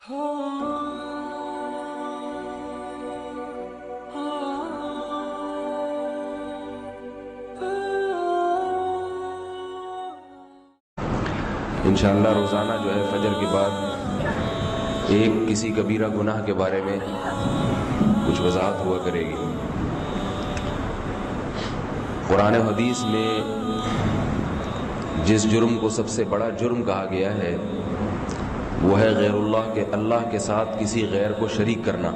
انشاءاللہ روزانہ جو ہے فجر کے بعد ایک کسی کبیرہ گناہ کے بارے میں کچھ وضاحت ہوا کرے گی۔ قرآن و حدیث میں جس جرم کو سب سے بڑا جرم کہا گیا ہے وہ ہے غیر اللہ کے ساتھ کسی غیر کو شریک کرنا۔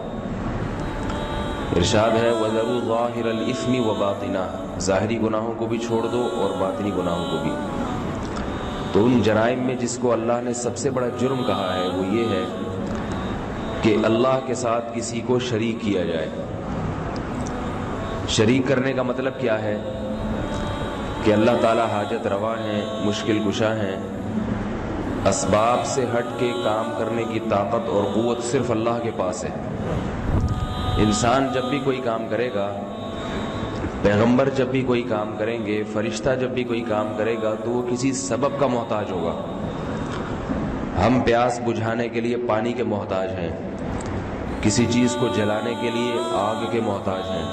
ارشاد ہے وَذَرُوا ظَاهِرَ الْإِثْمِ وَبَاطِنَهُ، ظاہری گناہوں کو بھی چھوڑ دو اور باطنی گناہوں کو بھی۔ تو ان جرائم میں جس کو اللہ نے سب سے بڑا جرم کہا ہے وہ یہ ہے کہ اللہ کے ساتھ کسی کو شریک کیا جائے۔ شریک کرنے کا مطلب کیا ہے کہ اللہ تعالی حاجت روا ہیں، مشکل کشا ہیں، اسباب سے ہٹ کے کام کرنے کی طاقت اور قوت صرف اللہ کے پاس ہے۔ انسان جب بھی کوئی کام کرے گا، پیغمبر جب بھی کوئی کام کریں گے، فرشتہ جب بھی کوئی کام کرے گا تو وہ کسی سبب کا محتاج ہوگا۔ ہم پیاس بجھانے کے لیے پانی کے محتاج ہیں، کسی چیز کو جلانے کے لیے آگ کے محتاج ہیں،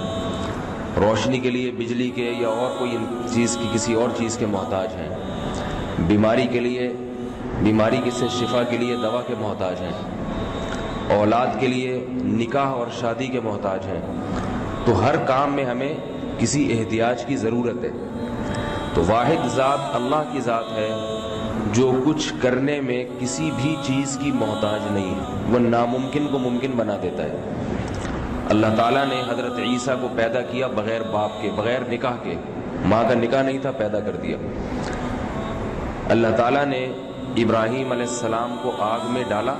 روشنی کے لیے بجلی کے یا اور کوئی چیز کی کسی اور چیز کے محتاج ہیں، بیماری سے شفا کے لیے دوا کے محتاج ہیں، اولاد کے لیے نکاح اور شادی کے محتاج ہیں۔ تو ہر کام میں ہمیں کسی احتیاج کی ضرورت ہے۔ تو واحد ذات اللہ کی ذات ہے جو کچھ کرنے میں کسی بھی چیز کی محتاج نہیں ہے، وہ ناممکن کو ممکن بنا دیتا ہے۔ اللہ تعالیٰ نے حضرت عیسیٰ کو پیدا کیا بغیر باپ کے، بغیر نکاح کے، ماں کا نکاح نہیں تھا، پیدا کر دیا۔ اللہ تعالیٰ نے ابراہیم علیہ السلام کو آگ میں ڈالا،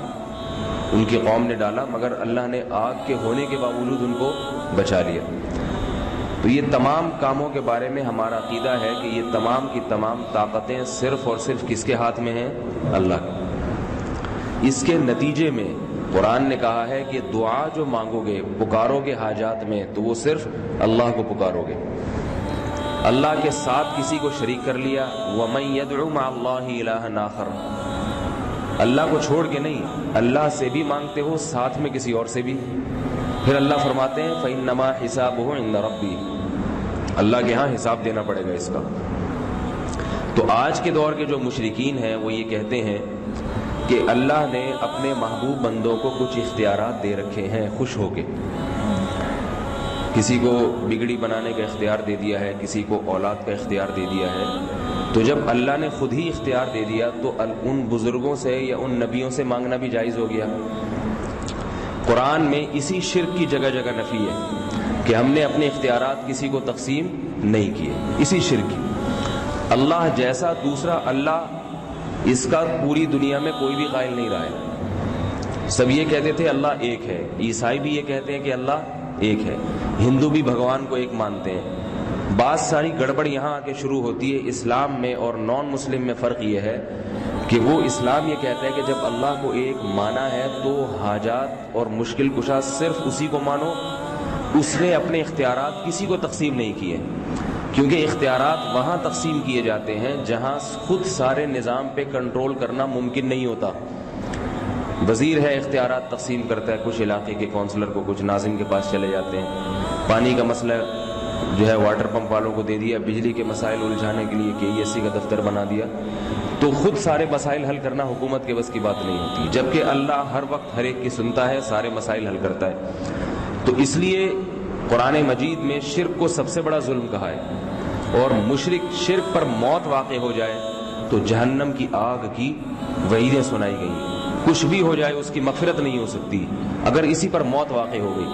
ان کی قوم نے ڈالا، مگر اللہ نے آگ کے ہونے کے باوجود ان کو بچا لیا۔ تو یہ تمام کاموں کے بارے میں ہمارا عقیدہ ہے کہ یہ تمام کی تمام طاقتیں صرف اور صرف کس کے ہاتھ میں ہیں؟ اللہ کے۔ اس کے نتیجے میں قرآن نے کہا ہے کہ دعا جو مانگو گے، پکارو گے حاجات میں، تو وہ صرف اللہ کو پکارو گے۔ اللہ کے ساتھ کسی کو شریک کر لیا، وَمَن يَدْعُ مَعَ اللَّهِ إِلَٰهًا آخَرَ، اللہ کو چھوڑ کے نہیں، اللہ سے بھی مانگتے ہو، ساتھ میں کسی اور سے بھی۔ پھر اللہ فرماتے ہیں فَإِنَّمَا حِسَابُهُ عِندَ رَبِّي، اللہ کے ہاں حساب دینا پڑے گا اس کا۔ تو آج کے دور کے جو مشرکین ہیں وہ یہ کہتے ہیں کہ اللہ نے اپنے محبوب بندوں کو کچھ اختیارات دے رکھے ہیں خوش ہو کے، کسی کو بگڑی بنانے کا اختیار دے دیا ہے، کسی کو اولاد کا اختیار دے دیا ہے۔ تو جب اللہ نے خود ہی اختیار دے دیا تو ان بزرگوں سے یا ان نبیوں سے مانگنا بھی جائز ہو گیا۔ قرآن میں اسی شرک کی جگہ جگہ نفی ہے کہ ہم نے اپنے اختیارات کسی کو تقسیم نہیں کیے، اسی شرک کی۔ اللہ جیسا دوسرا اللہ، اس کا پوری دنیا میں کوئی بھی قائل نہیں رہا ہے۔ سب یہ کہتے تھے اللہ ایک ہے، عیسائی بھی یہ کہتے ہیں کہ اللہ ایک ہے، ہندو بھی بھگوان کو ایک مانتے ہیں۔ بعض ساری گڑبڑ یہاں آ کے شروع ہوتی ہے۔ اسلام میں اور نان مسلم میں فرق یہ ہے کہ وہ اسلام یہ کہتا ہے کہ جب اللہ کو ایک مانا ہے تو حاجات اور مشکل کشا صرف اسی کو مانو، اس نے اپنے اختیارات کسی کو تقسیم نہیں کیے، کیونکہ اختیارات وہاں تقسیم کیے جاتے ہیں جہاں خود سارے نظام پہ کنٹرول کرنا ممکن نہیں ہوتا۔ وزیر ہے، اختیارات تقسیم کرتا ہے، کچھ علاقے کے کونسلر کو، کچھ ناظم کے پاس چلے جاتے ہیں۔ پانی کا مسئلہ جو ہے واٹر پمپ والوں کو دے دیا، بجلی کے مسائل الجھانے کے لیے KESC کا دفتر بنا دیا۔ تو خود سارے مسائل حل کرنا حکومت کے بس کی بات نہیں ہوتی، جبکہ اللہ ہر وقت ہر ایک کی سنتا ہے، سارے مسائل حل کرتا ہے۔ تو اس لیے قرآن مجید میں شرک کو سب سے بڑا ظلم کہا ہے، اور مشرک شرک پر موت واقع ہو جائے تو جہنم کی آگ کی وعیدیں سنائی گئی ہیں۔ کچھ بھی ہو جائے اس کی مغفرت نہیں ہو سکتی اگر اسی پر موت واقع ہو گئی۔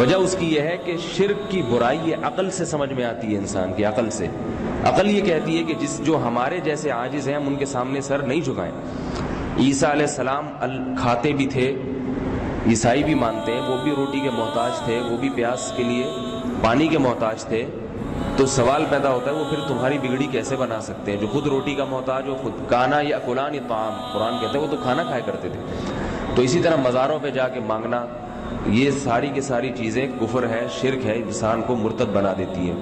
وجہ اس کی یہ ہے کہ شرک کی برائی یہ عقل سے سمجھ میں آتی ہے، انسان کی عقل سے۔ عقل یہ کہتی ہے کہ جو ہمارے جیسے عاجز ہیں ہم ان کے سامنے سر نہیں جھکائیں۔ عیسیٰ علیہ السلام کھاتے بھی تھے، عیسائی بھی مانتے ہیں، وہ بھی روٹی کے محتاج تھے، وہ بھی پیاس کے لیے پانی کے محتاج تھے۔ تو سوال پیدا ہوتا ہے وہ پھر تمہاری بگڑی کیسے بنا سکتے ہیں جو خود روٹی کا محتاج ہو؟ خود کانا یا کلان یا طعام، قرآن کہتے ہیں وہ تو کھانا کھایا کرتے تھے۔ تو اسی طرح مزاروں پہ جا کے مانگنا، یہ ساری کی ساری چیزیں کفر ہے، شرک ہے، انسان کو مرتد بنا دیتی ہے۔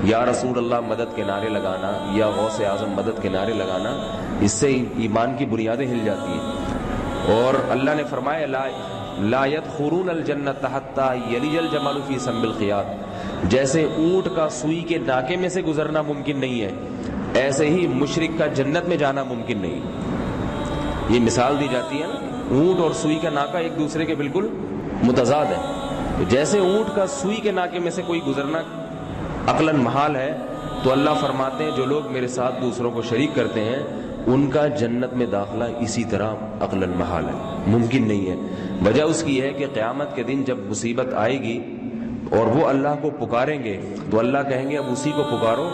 یا رسول اللہ مدد کے نعرے لگانا یا غوث اعظم مدد کے نعرے لگانا، اس سے ایمان کی بنیادیں ہل جاتی ہیں۔ اور اللہ نے فرمایا لا يدخلون الجنۃ حتى یلج الجمل فی سم الخیاط، جیسے اونٹ کا سوئی کے ناکے میں سے گزرنا ممکن نہیں ہے، ایسے ہی مشرک کا جنت میں جانا ممکن نہیں۔ یہ مثال دی جاتی ہے نا، اونٹ اور سوئی کا ناکا ایک دوسرے کے بالکل متضاد ہے، جیسے اونٹ کا سوئی کے ناکے میں سے کوئی گزرنا عقلاً محال ہے، تو اللہ فرماتے ہیں جو لوگ میرے ساتھ دوسروں کو شریک کرتے ہیں ان کا جنت میں داخلہ اسی طرح عقلاً محال ہے، ممکن نہیں ہے۔ وجہ اس کی ہے کہ قیامت کے دن جب مصیبت آئے گی اور وہ اللہ کو پکاریں گے تو اللہ کہیں گے اب اسی کو پکارو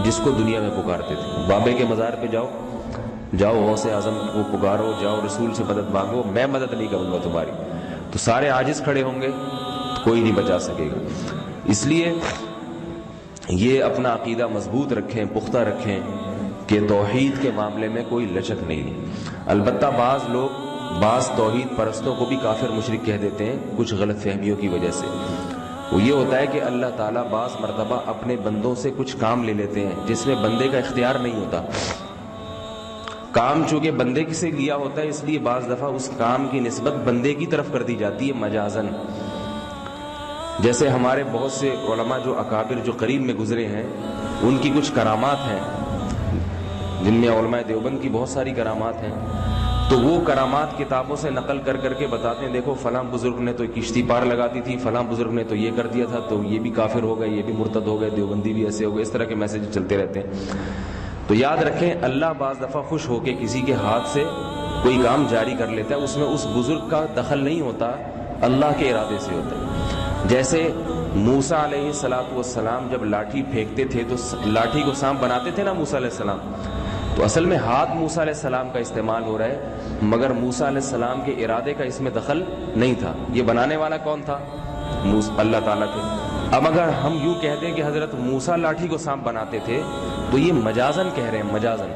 جس کو دنیا میں پکارتے تھے، بابے کے مزار پہ جاؤ غوث اعظم کو پکارو، جاؤ رسول سے مدد مانگو، میں مدد نہیں کروں گا تمہاری، تو سارے عاجز کھڑے ہوں گے، کوئی نہیں بچا سکے گا۔ اس لیے یہ اپنا عقیدہ مضبوط رکھیں، پختہ رکھیں کہ توحید کے معاملے میں کوئی لچک نہیں۔ البتہ بعض توحید پرستوں کو بھی کافر مشرک کہہ دیتے ہیں کچھ غلط فہمیوں کی وجہ سے۔ وہ یہ ہوتا ہے کہ اللہ تعالیٰ بعض مرتبہ اپنے بندوں سے کچھ کام لے لیتے ہیں جس میں بندے کا اختیار نہیں ہوتا، کام چونکہ بندے سے لیا ہوتا ہے اس لیے بعض دفعہ اس کام کی نسبت بندے کی طرف کر دی جاتی ہے مجازن۔ جیسے ہمارے بہت سے علماء جو اکابر جو قریب میں گزرے ہیں ان کی کچھ کرامات ہیں، جن میں علماء دیوبند کی بہت ساری کرامات ہیں، تو وہ کرامات کتابوں سے نقل کر کر کے بتاتے ہیں دیکھو فلاں بزرگ نے تو کشتی پار لگا دی تھی، فلاں بزرگ نے تو یہ کر دیا تھا، تو یہ بھی کافر ہو گئے، یہ بھی مرتد ہو گئے، دیوبندی بھی ایسے ہو گئے، اس طرح کے میسج چلتے رہتے ہیں۔ تو یاد رکھیں اللہ بعض دفعہ خوش ہو کے کسی کے ہاتھ سے کوئی کام جاری کر لیتا ہے، اس میں اس بزرگ کا دخل نہیں ہوتا، اللہ کے ارادے سے ہوتا ہے۔ جیسے موسیٰ علیہ السلام جب لاٹھی پھینکتے تھے تو لاٹھی کو سانپ بناتے تھے نا موسیٰ علیہ السلام، تو اصل میں ہاتھ موسیٰ علیہ السلام کا استعمال ہو رہا ہے، مگر موسیٰ علیہ السلام کے ارادے کا اس میں دخل نہیں تھا۔ یہ بنانے والا کون تھا؟ اللہ تعالیٰ تھے۔ اب اگر ہم یوں کہتے ہیں کہ حضرت موسیٰ لاٹھی کو سانپ بناتے تھے تو یہ مجازن کہہ رہے ہیں، مجازن،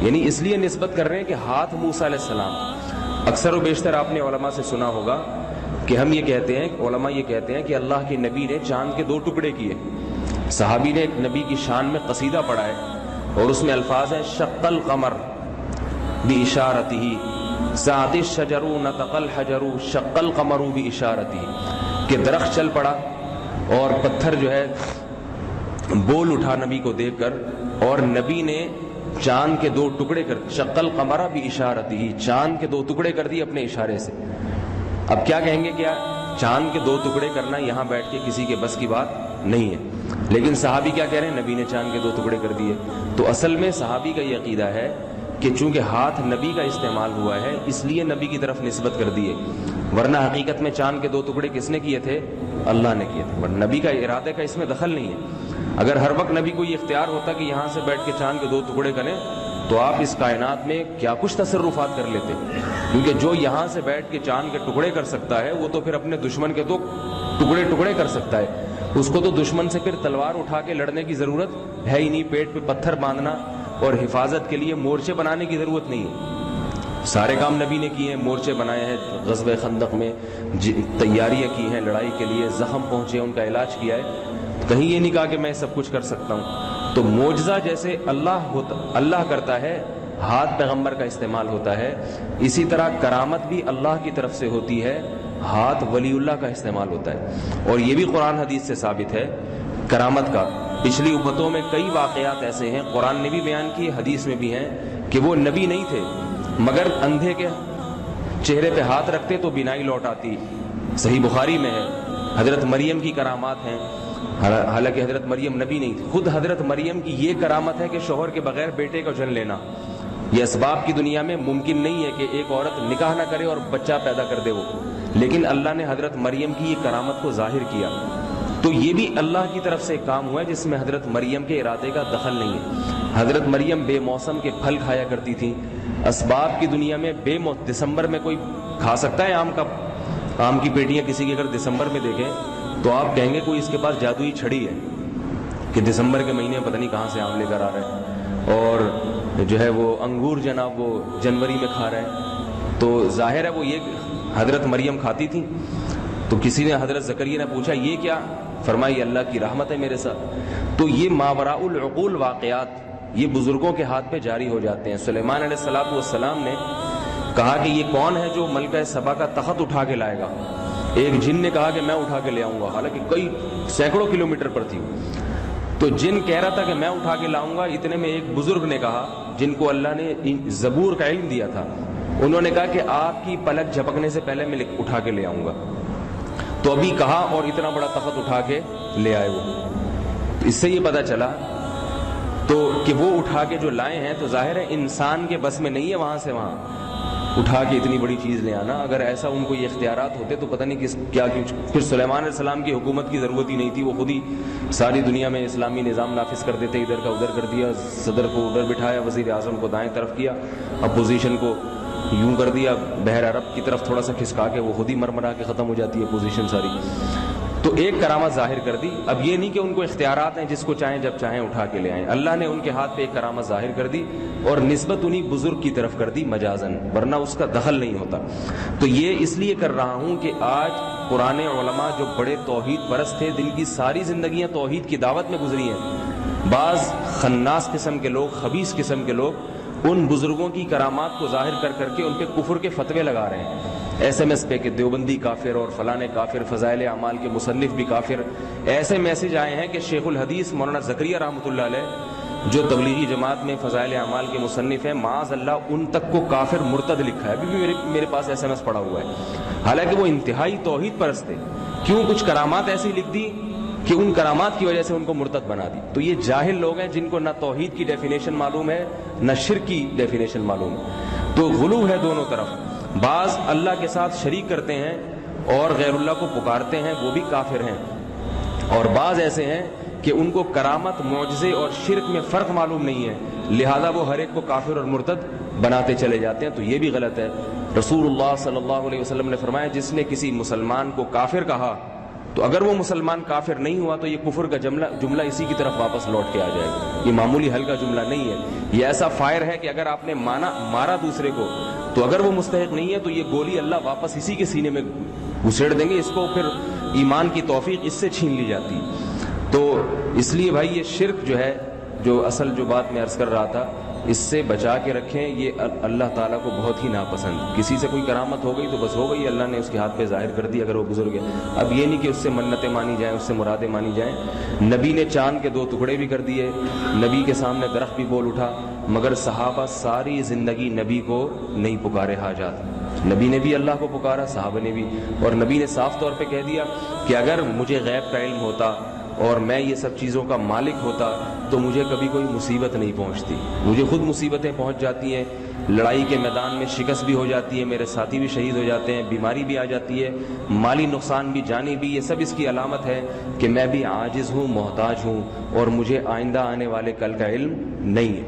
یعنی اس لیے نسبت کر رہے ہیں کہ ہاتھ موسیٰ علیہ السلام۔ اکثر و بیشتر آپ نے علماء سے سنا ہوگا کہ ہم یہ کہتے ہیں، علماء یہ کہتے ہیں کہ اللہ کے نبی نے چاند کے 2 ٹکڑے کیے۔ صحابی نے ایک نبی کی شان میں قصیدہ پڑھا ہے اور اس میں الفاظ ہیں شق القمر باشارتہ سعد الشجر نطق الحجر شق القمر باشارتہ، کہ درخت چل پڑا اور پتھر جو ہے بول اٹھا نبی کو دیکھ کر، اور نبی نے چاند کے 2 ٹکڑے کر، شق القمر باشارتہ، چاند کے 2 ٹکڑے کر دیے اپنے اشارے سے۔ اب کیا کہیں گے، کیا چاند کے 2 ٹکڑے کرنا یہاں بیٹھ کے کسی کے بس کی بات نہیں ہے، لیکن صحابی کیا کہہ رہے ہیں، نبی نے چاند کے 2 ٹکڑے کر دیے۔ تو اصل میں صحابی کا یہ عقیدہ ہے کہ چونکہ ہاتھ نبی کا استعمال ہوا ہے اس لیے نبی کی طرف نسبت کر دیے، ورنہ حقیقت میں چاند کے 2 ٹکڑے کس نے کیے تھے؟ اللہ نے کیے تھے، ورنہ نبی کا ارادے کا اس میں دخل نہیں ہے۔ اگر ہر وقت نبی کو یہ اختیار ہوتا کہ یہاں سے بیٹھ کے چاند کے 2 ٹکڑے کریں تو آپ اس کائنات میں کیا کچھ تصرفات کر لیتے، کیونکہ جو یہاں سے بیٹھ کے چاند کے ٹکڑے کر سکتا ہے وہ تو پھر اپنے دشمن کے تو ٹکڑے کر سکتا ہے، اس کو تو دشمن سے پھر تلوار اٹھا کے لڑنے کی ضرورت ہے ہی نہیں، پیٹ پہ پتھر باندھنا اور حفاظت کے لیے مورچے بنانے کی ضرورت نہیں ہے۔ سارے کام نبی نے کیے ہیں، مورچے بنائے ہیں، غزوہ خندق میں تیاریاں کی ہیں لڑائی کے لیے، زخم پہنچے ان کا علاج کیا ہے، کہیں یہ نہیں کہا کہ میں سب کچھ کر سکتا ہوں۔ تو معجزہ جیسے اللہ کرتا ہے، ہاتھ پیغمبر کا استعمال ہوتا ہے، اسی طرح کرامت بھی اللہ کی طرف سے ہوتی ہے، ہاتھ ولی اللہ کا استعمال ہوتا ہے۔ اور یہ بھی قرآن حدیث سے ثابت ہے کرامت کا۔ پچھلی امتوں میں کئی واقعات ایسے ہیں، قرآن نے بھی بیان کیے، حدیث میں بھی ہیں، کہ وہ نبی نہیں تھے مگر اندھے کے چہرے پہ ہاتھ رکھتے تو بینائی لوٹ آتی، صحیح بخاری میں ہے۔ حضرت مریم کی کرامات ہیں، حالانکہ حضرت مریم نبی نہیں تھی، خود حضرت مریم کی یہ کرامت ہے کہ شوہر کے بغیر بیٹے کا جن لینا، یہ اسباب کی دنیا میں ممکن نہیں ہے کہ ایک عورت نکاح نہ کرے اور بچہ پیدا کر دے وہ، لیکن اللہ نے حضرت مریم کی یہ کرامت کو ظاہر کیا۔ تو یہ بھی اللہ کی طرف سے کام ہوا ہے جس میں حضرت مریم کے ارادے کا دخل نہیں ہے۔ حضرت مریم بے موسم کے پھل کھایا کرتی تھی، اسباب کی دنیا میں دسمبر میں کوئی کھا سکتا ہے آم کی پیٹیاں کسی کے اگر دسمبر میں دیکھیں تو آپ کہیں گے کوئی اس کے پاس جادوئی چھڑی ہے کہ دسمبر کے مہینے میں پتہ نہیں کہاں سے آم لے کر آ رہا ہے، اور جو ہے وہ انگور جناب وہ جنوری میں کھا رہا ہے۔ تو ظاہر ہے وہ یہ حضرت مریم کھاتی تھی۔ تو کسی نے حضرت زکریا نے پوچھا یہ کیا؟ فرمائی اللہ کی رحمت ہے میرے ساتھ۔ تو یہ ماوراء العقول واقعات یہ بزرگوں کے ہاتھ پہ جاری ہو جاتے ہیں۔ سلیمان علیہ السلام نے کہا کہ یہ کون ہے جو ملکہ سبا کا تخت اٹھا کے لائے گا؟ ایک جن نے کہا کہ میں اٹھا کے لے آؤں گا، حالانکہ کئی سینکڑوں کلومیٹر پر تھی۔ تو جن کہہ رہا تھا کہ میں اٹھا کے لاؤں گا، اتنے میں ایک بزرگ نے کہا جن کو اللہ نے زبور کا علم دیا تھا، انہوں نے کہا کہ آپ کی پلک جھپکنے سے پہلے میں اٹھا کے لے آؤں گا۔ تو ابھی کہا اور اتنا بڑا تخت اٹھا کے لے آئے وہ۔ تو اس سے یہ پتہ چلا تو کہ وہ اٹھا کے جو لائے ہیں تو ظاہر ہے انسان کے بس میں نہیں ہے وہاں سے وہاں اٹھا کے اتنی بڑی چیز لے آنا۔ اگر ایسا ان کو یہ اختیارات ہوتے تو پتہ نہیں کیا پھر سلیمان علیہ السلام کی حکومت کی ضرورت ہی نہیں تھی، وہ خود ہی ساری دنیا میں اسلامی نظام نافذ کر دیتے، ادھر کا ادھر کر دیا، صدر کو ادھر بٹھایا، وزیر اعظم کو دائیں طرف کیا، اپوزیشن کو یوں کر دیا، بحر عرب کی طرف تھوڑا سا کھسکا کے وہ خود ہی مرمرا کے ختم ہو جاتی ہے اپوزیشن ساری۔ تو ایک کرامت ظاہر کر دی۔ اب یہ نہیں کہ ان کو اختیارات ہیں جس کو چاہیں جب چاہیں اٹھا کے لے آئیں، اللہ نے ان کے ہاتھ پہ ایک کرامت ظاہر کر دی اور نسبت انہی بزرگ کی طرف کر دی مجازن، ورنہ اس کا دخل نہیں ہوتا۔ تو یہ اس لیے کر رہا ہوں کہ آج پرانے علماء جو بڑے توحید پرست تھے، جن کی ساری زندگیاں توحید کی دعوت میں گزری ہیں، بعض خناس قسم کے لوگ، خبیث قسم کے لوگ ان بزرگوں کی کرامات کو ظاہر کر کر کے ان پہ کفر کے فتوے لگا رہے ہیں، ایس ایم ایس پہ کہ دیوبندی کافر اور فلانے کافر، فضائل اعمال کے مصنف بھی کافر۔ ایسے میسج آئے ہیں کہ شیخ الحدیث مولانا زکریا رحمۃ اللہ علیہ جو تبلیغی جماعت میں فضائل اعمال کے مصنف ہیں، معاذ اللہ ان تک کو کافر مرتد لکھا ہے، ابھی بھی میرے پاس ایس ایم ایس پڑا ہوا ہے، حالانکہ وہ انتہائی توحید پرست تھے۔ کیوں؟ کچھ کرامات ایسی لکھ دی کہ ان کرامات کی وجہ سے ان کو مرتد بنا دی۔ تو یہ جاہل لوگ ہیں جن کو نہ توحید کی ڈیفینیشن معلوم ہے نہ شرک کی ڈیفینیشن معلوم ہے۔ تو غلو ہے دونوں طرف، بعض اللہ کے ساتھ شریک کرتے ہیں اور غیر اللہ کو پکارتے ہیں، وہ بھی کافر ہیں، اور بعض ایسے ہیں کہ ان کو کرامت، معجزے اور شرک میں فرق معلوم نہیں ہے، لہذا وہ ہر ایک کو کافر اور مرتد بناتے چلے جاتے ہیں۔ تو یہ بھی غلط ہے۔ رسول اللہ صلی اللہ علیہ وسلم نے فرمایا جس نے کسی مسلمان کو کافر کہا تو اگر وہ مسلمان کافر نہیں ہوا تو یہ کفر کا جملہ اسی کی طرف واپس لوٹ کے آ جائے گا۔ یہ معمولی ہلکا جملہ نہیں ہے، یہ ایسا فائر ہے کہ اگر آپ نے مارا دوسرے کو تو اگر وہ مستحق نہیں ہے تو یہ گولی اللہ واپس اسی کے سینے میں گھسیڑ دیں گے، اس کو پھر ایمان کی توفیق اس سے چھین لی جاتی۔ تو اس لیے بھائی یہ شرک جو ہے، جو اصل جو بات میں عرض کر رہا تھا، اس سے بچا کے رکھیں، یہ اللہ تعالیٰ کو بہت ہی ناپسند۔ کسی سے کوئی کرامت ہو گئی تو بس ہو گئی، اللہ نے اس کے ہاتھ پہ ظاہر کر دی اگر وہ بزرگ ہے۔ اب یہ نہیں کہ اس سے منتیں مانی جائیں، اس سے مرادیں مانی جائیں۔ نبی نے چاند کے 2 ٹکڑے بھی کر دیے، نبی کے سامنے درخت بھی بول اٹھا، مگر صحابہ ساری زندگی نبی کو نہیں پکارے حاجات۔ نبی نے بھی اللہ کو پکارا، صحابہ نے بھی، اور نبی نے صاف طور پہ کہہ دیا کہ اگر مجھے غیب کا علم ہوتا اور میں یہ سب چیزوں کا مالک ہوتا تو مجھے کبھی کوئی مصیبت نہیں پہنچتی، مجھے خود مصیبتیں پہنچ جاتی ہیں، لڑائی کے میدان میں شکست بھی ہو جاتی ہے، میرے ساتھی بھی شہید ہو جاتے ہیں، بیماری بھی آ جاتی ہے، مالی نقصان بھی، جانی بھی، یہ سب اس کی علامت ہے کہ میں بھی عاجز ہوں، محتاج ہوں، اور مجھے آئندہ آنے والے کل کا علم نہیں ہے۔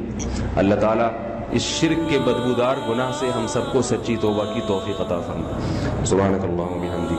اللہ تعالیٰ اس شرک کے بدبودار گناہ سے ہم سب کو سچی توبہ کی توفیق عطا فرمائے۔ سبحانک اللہم و بحمدک۔